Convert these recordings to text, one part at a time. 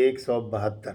172।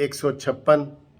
156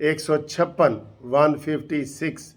156 156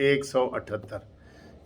178।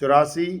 84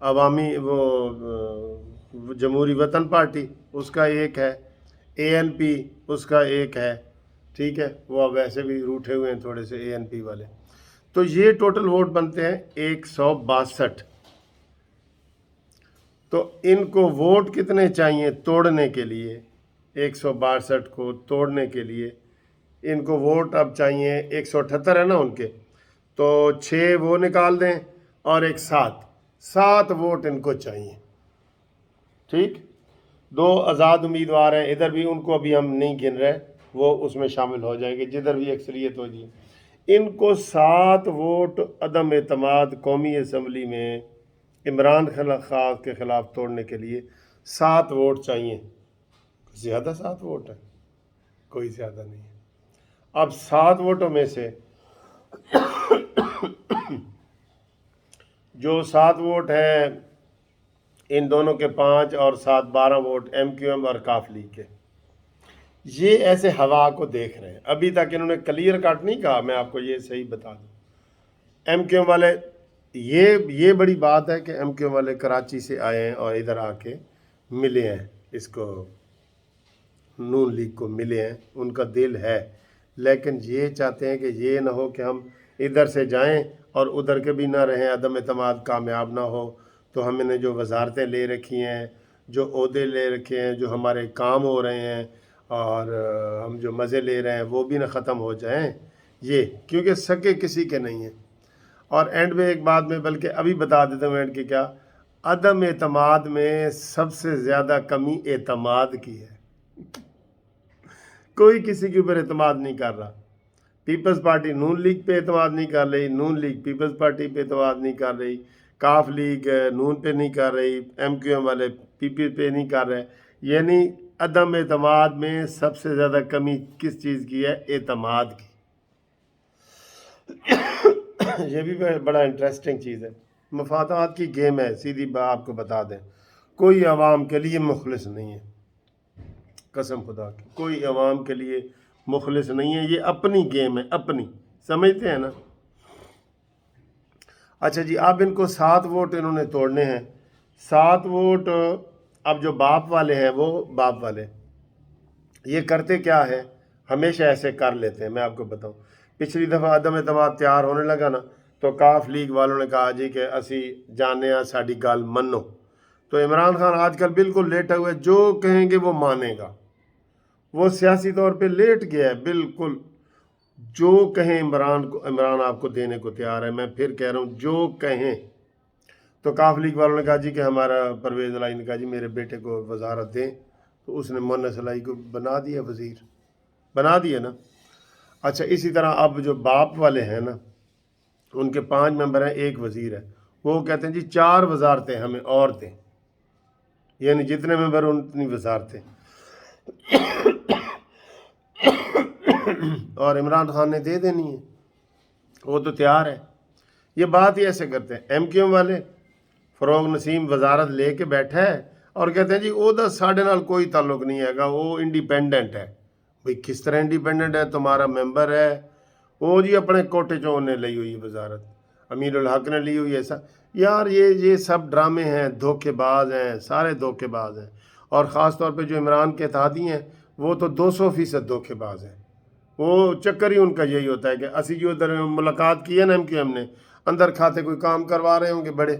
عوامی وہ جمہوری وطن پارٹی اس کا ایک ہے، ANP اس کا ایک ہے، ٹھیک ہے، وہ اب ویسے بھی روٹھے ہوئے ہیں تھوڑے سے ANP والے. تو یہ ٹوٹل ووٹ بنتے ہیں 162. تو ان کو ووٹ کتنے چاہیے توڑنے کے لیے؟ 162 کو توڑنے کے لیے ان کو ووٹ اب چاہیے 178 ہے نا ان کے، تو 6 وہ نکال دیں اور ایک 7 ووٹ ان کو چاہیے. ٹھیک، 2 آزاد امیدوار ہیں ادھر بھی، ان کو ابھی ہم نہیں گن رہے، وہ اس میں شامل ہو جائیں گے جدھر بھی اکثریت ہو جائے. ان کو 7 ووٹ عدم اعتماد قومی اسمبلی میں عمران خان کے خلاف توڑنے کے لیے 7 ووٹ چاہیے. زیادہ 7 ووٹ ہے؟ کوئی زیادہ نہیں ہے. اب 7 ووٹوں میں سے جو 7 ووٹ ہیں ان دونوں کے 5 اور 7 12 ووٹ MQM اور کاف لیگ کے، یہ ایسے ہوا کو دیکھ رہے ہیں. ابھی تک انہوں نے کلیئر کٹ نہیں کہا، میں آپ کو یہ صحیح بتا دوں. MQM والے، یہ بڑی بات ہے کہ MQM والے کراچی سے آئے ہیں اور ادھر آ کے ملے ہیں، اس کو نون لیگ کو ملے ہیں، ان کا دل ہے، لیکن یہ چاہتے ہیں کہ یہ نہ ہو کہ ہم ادھر سے جائیں اور ادھر کے بھی نہ رہیں، عدم اعتماد کامیاب نہ ہو. تو ہم نے جو وزارتیں لے رکھی ہیں، جو عہدے لے رکھے ہیں، جو ہمارے کام ہو رہے ہیں اور ہم جو مزے لے رہے ہیں وہ بھی نہ ختم ہو جائیں. یہ کیونکہ سکے کسی کے نہیں ہیں. اور اینڈ میں ایک بات میں بلکہ ابھی بتا دیتا ہوں اینڈ کی کیا، عدم اعتماد میں سب سے زیادہ کمی اعتماد کی ہے. کوئی کسی کے اوپر اعتماد نہیں کر رہا. پیپلز پارٹی نون لیگ پہ اعتماد نہیں کر رہی، نون لیگ پیپلز پارٹی پہ اعتماد نہیں کر رہی، کاف لیگ نون پہ نہیں کر رہی، MQM والے PP پہ نہیں کر رہے. یعنی عدم اعتماد میں سب سے زیادہ کمی کس چیز کی ہے؟ اعتماد کی. یہ بھی بڑا انٹرسٹنگ چیز ہے. مفادات کی گیم ہے، سیدھی بات آپ کو بتا دیں. کوئی عوام کے لیے مخلص نہیں ہے، قسم خدا کی کوئی عوام کے لیے مخلص نہیں ہے. یہ اپنی گیم ہے، اپنی، سمجھتے ہیں نا. اچھا جی، اب ان کو 7 ووٹ انہوں نے توڑنے ہیں. 7 ووٹ اب جو باپ والے ہیں، وہ باپ والے یہ کرتے کیا ہے؟ ہمیشہ ایسے کر لیتے ہیں. میں آپ کو بتاؤں، پچھلی دفعہ عدم اعتماد تیار ہونے لگا نا، تو کاف لیگ والوں نے کہا جی کہ اسی جانے ہاں ساڈی گل منو. تو عمران خان آج کل بالکل لیٹا ہوا ہے، جو کہیں گے وہ مانے گا. وہ سیاسی طور پہ لیٹ گیا ہے بالکل. جو کہیں عمران آپ کو دینے کو تیار ہے. میں پھر کہہ رہا ہوں، جو کہیں. تو کاف لیگ والوں نے کہا جی کہ ہمارا پرویز الہی نے کہا جی میرے بیٹے کو وزارت دیں. تو اس نے مونس الہی کو بنا دیا وزیر، بنا دیا نا. اچھا، اسی طرح اب جو باپ والے ہیں نا، ان کے 5 ممبر ہیں، 1 وزیر ہے. وہ کہتے ہیں جی 4 وزارتیں ہمیں اور دیں، یعنی جتنے ممبر اتنی وزارتیں. اور عمران خان نے دے دینی ہے، وہ تو تیار ہے. یہ بات ہی ایسے کرتے ہیں. MQM والے، فروغ نسیم وزارت لے کے بیٹھا ہے اور کہتے ہیں جی وہ ساڑھے نال کوئی تعلق نہیں ہے گا، وہ انڈیپینڈنٹ ہے. بھئی کس طرح انڈیپینڈنٹ ہے؟ تمہارا ممبر ہے وہ جی اپنے کوٹے چوں نے لی ہوئی وزارت، امیر الحق نے لی ہوئی. ایسا یار یہ سب ڈرامے ہیں، دھوکے باز ہیں، سارے دھوکے باز ہیں. اور خاص طور پہ جو عمران کے اتحادی ہیں وہ تو 200% دھوکے باز ہیں. وہ چکر ہی ان کا یہی ہوتا ہے کہ اسی جو ادھر ملاقات کی ہے نا MQM نے، اندر کھاتے کوئی کام کروا رہے ہوں گے بڑے.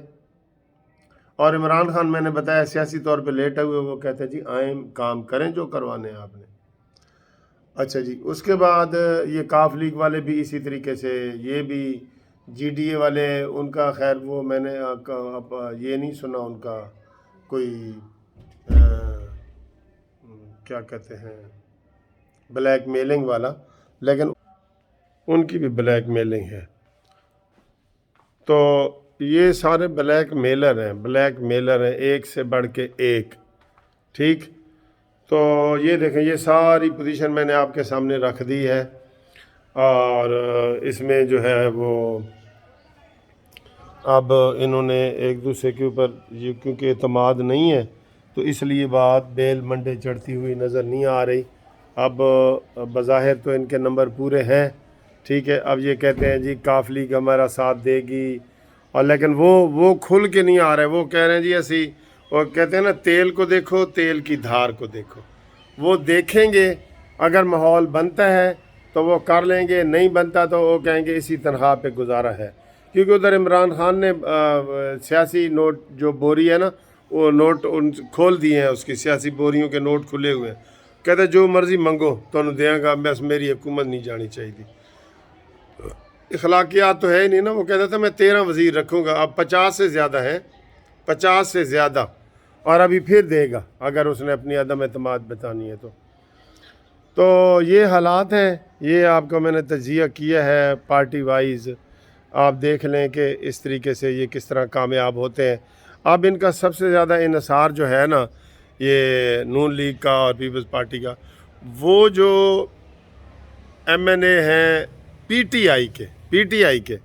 اور عمران خان میں نے بتایا سیاسی طور پہ لیٹے ہوئے، وہ کہتے ہیں جی آئیں کام کریں جو کروانے ہیں آپ نے. اچھا جی، اس کے بعد یہ کاف لیگ والے بھی اسی طریقے سے، یہ بھی GDA والے، ان کا خیر وہ میں نے یہ نہیں سنا ان کا کوئی کیا کہتے ہیں بلیک میلنگ والا، لیکن ان کی بھی بلیک میلنگ ہے. تو یہ سارے بلیک میلر ہیں، ایک سے بڑھ کے ایک. ٹھیک، تو یہ دیکھیں، یہ ساری پوزیشن میں نے آپ کے سامنے رکھ دی ہے. اور اس میں جو ہے وہ اب انہوں نے ایک دوسرے کے اوپر یہ کیونکہ اعتماد نہیں ہے تو اس لیے بات بیل منڈے چڑھتی ہوئی نظر نہیں آ رہی. اب بظاہر تو ان کے نمبر پورے ہیں. ٹھیک ہے، اب یہ کہتے ہیں جی کاف لیگ ہمارا ساتھ دے گی اور لیکن وہ کھل کے نہیں آ رہے. وہ کہہ رہے ہیں جی اسی وہ کہتے ہیں نا تیل کو دیکھو تیل کی دھار کو دیکھو. وہ دیکھیں گے اگر ماحول بنتا ہے تو وہ کر لیں گے, نہیں بنتا تو وہ کہیں گے اسی تنخواہ پہ گزارا ہے. کیونکہ ادھر عمران خان نے سیاسی نوٹ جو بوری ہے نا وہ نوٹ کھول دیے ہیں, اس کی سیاسی بوریوں کے نوٹ کھلے ہوئے ہیں. کہتے جو مرضی منگو تو دیں گا, بس میری حکومت نہیں جانی چاہیے تھی. اخلاقیات تو ہے ہی نہیں نا. وہ کہتا تھا میں 13 وزیر رکھوں گا, اب 50 سے زیادہ ہیں, 50 سے زیادہ, اور ابھی پھر دے گا اگر اس نے اپنی عدم اعتماد بتانی ہے تو یہ حالات ہیں. یہ آپ کو میں نے تجزیہ کیا ہے پارٹی وائز. آپ دیکھ لیں کہ اس طریقے سے یہ کس طرح کامیاب ہوتے ہیں. اب ان کا سب سے زیادہ انحصار جو ہے نا یہ نون لیگ کا اور پیپلز پارٹی کا, وہ جو ایم این اے ہیں پی ٹی آئی کے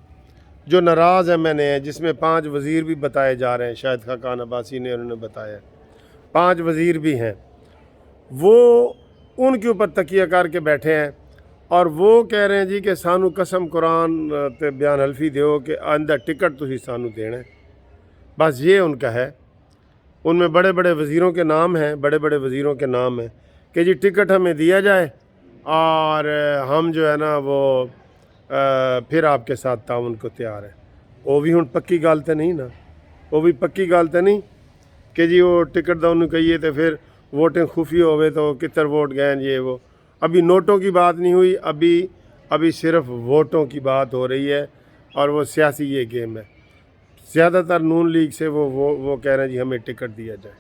جو ناراض ایم این اے ہیں, جس میں 5 وزیر بھی بتائے جا رہے ہیں, شاید خاقان عباسی نے انہوں نے بتایا 5 وزیر بھی ہیں, وہ ان کے اوپر تکیہ کر کے بیٹھے ہیں اور وہ کہہ رہے ہیں جی کہ سانو قسم قرآن تے بیان حلفی دیو کہ آئندہ ٹکٹ تسی سانو دینا ہے. بس یہ ان کا ہے. ان میں بڑے بڑے وزیروں کے نام ہیں کہ جی ٹکٹ ہمیں دیا جائے اور ہم جو ہے نا وہ پھر آپ کے ساتھ تعاون کو تیار ہیں. وہ بھی ہن پکی گل تے نہیں کہ جی وہ ٹکٹ دا انہوں کہیے تو پھر ووٹیں خفی ہوئے تو کتر ووٹ گئے یہ وہ. ابھی نوٹوں کی بات نہیں ہوئی, ابھی صرف ووٹوں کی بات ہو رہی ہے, اور وہ سیاسی یہ گیم ہے. زیادہ تر نون لیگ سے وہ کہہ رہے ہیں جی ہمیں ٹکٹ دیا جائے.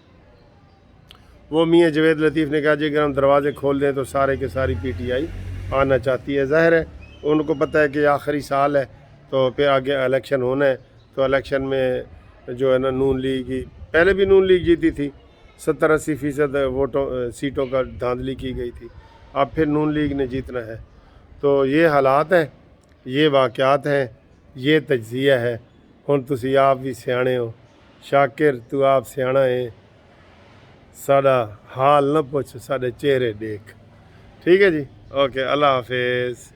وہ میاں جوید لطیف نے کہا جی اگر ہم دروازے کھول دیں تو سارے کے ساری پی ٹی آئی آنا چاہتی ہے. ظاہر ہے ان کو پتہ ہے کہ آخری سال ہے تو پھر آگے الیکشن ہونا ہے, تو الیکشن میں جو ہے نا نون لیگ ہی, پہلے بھی نون لیگ جیتی تھی, 70-80% ووٹوں سیٹوں کا دھاندلی کی گئی تھی, اب پھر نون لیگ نے جیتنا ہے. تو یہ حالات ہیں, یہ واقعات ہیں, یہ تجزیہ ہے. ہن تسی آپ بھی سیانے ہو, شاکر تو آپ سیانا ہے, ساڈا حال نہ پوچھ ساڈے چہرے دیکھ. ٹھیک ہے جی, اوکے, اللہ حافظ.